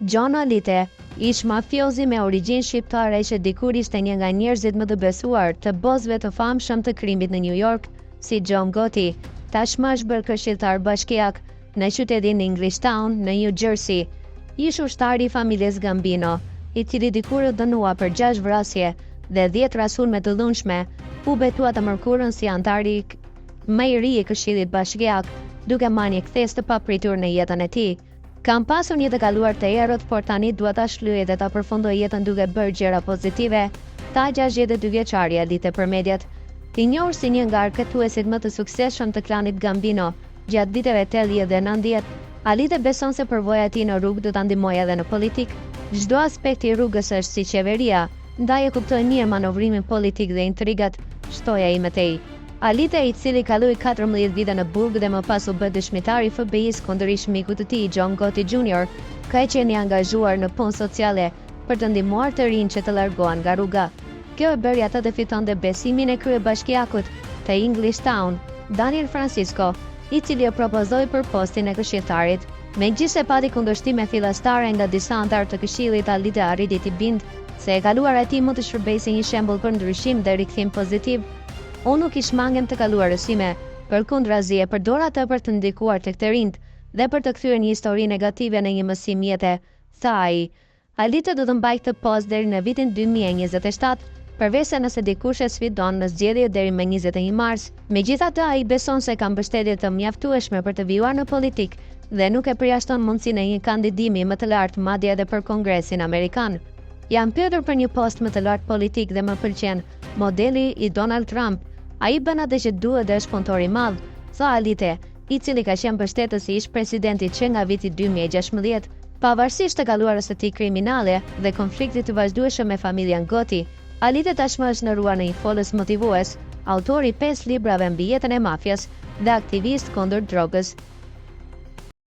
John Alite, ish mafiozi me origjinë shqiptare që dikur ishte një nga njerëzit më të besuar të bozëve të famshëm të krimit në New York, si John Gotti, tashmë është bërë këshilltar bashkiak në qytetin Englishtown në New Jersey. Ish ushtari i familjes Gambino, i cili dikur u dënua për 6 vrasje dhe 10 rasulme të dhunshme, u betua të mërkurën si antari më i ri i Këshillit Bashkiak, duke marrë një kthes të papritur në jetën e tij. Kam pasur një të kaluar të errët, por tani dua ta shlyej dhe ta përfundoj jetën duke bërë gjëra pozitive, tha 62 vjeçari Alite për mediat. I njohur si një nga arkëtuesit më të suksesshëm të klanit Gambino, gjatë viteve 80 dhe 90, Alite beson se përvoja e tij në rrugë do ta ndihmojë edhe në politik. Çdo aspekt i rrugës është si qeveria, ndaj e kuptoi mirë manovrimin politik dhe intrigat, shtoja ime tej. Alite, i cili kaloi 14 vite në burg dhe më pas u bë dëshmitar i FBI-s kundër ish mikut të tij, John Gotti Jr., ka qenë i angazhuar në punë sociale për të ndihmuar të rinj që të largohen nga rruga. Kjo e bëri atë të fitonte besimin e kryebashkiakut të Englishtown, Daniel Francisco, i cili e propozoi për postin e këshilltarit. Megjithëse pati kundërshtime fillestare nga disa anëtar të këshillit, Alite arriti t'i bindë se e kaluara e tij mund të shërbejë si një shembull për ndryshim dhe rikthim pozitiv. Unë nuk ish mangem të kaluarës time, përkundrazi e përdor atë për të ndikuar tek të rinjt dhe për të kthyer një histori negative në një mësim jete, tha ai. Alite do të mbajë këtë postë deri në vitin 2027, përveç se nëse dikush e sfidon në zgjedhje deri më 21 mars. Megjithatë, ai beson se ka mbështetje të mjaftueshme për të vijuar në politik dhe nuk e përjashton mundësinë e një kandidimi më të lartë, madje edhe për Kongresin Amerikan. Jam pyetur për një post më të lartë politik dhe më pëlqen modeli i Donald Trump. Ai bën atë që duhet dhe është punëtor i madh, tha Alite, i cili ka qenë mbështetës i ish presidentit që nga viti 2016, pavarësisht të kaluarës së tij kriminale dhe konfliktit të vazhdueshëm me familjen Gotti. Alite tashmë është ndëruar në një folës motivues, autori 5 librave mbi jetën e mafjas dhe aktivist kundër drogës.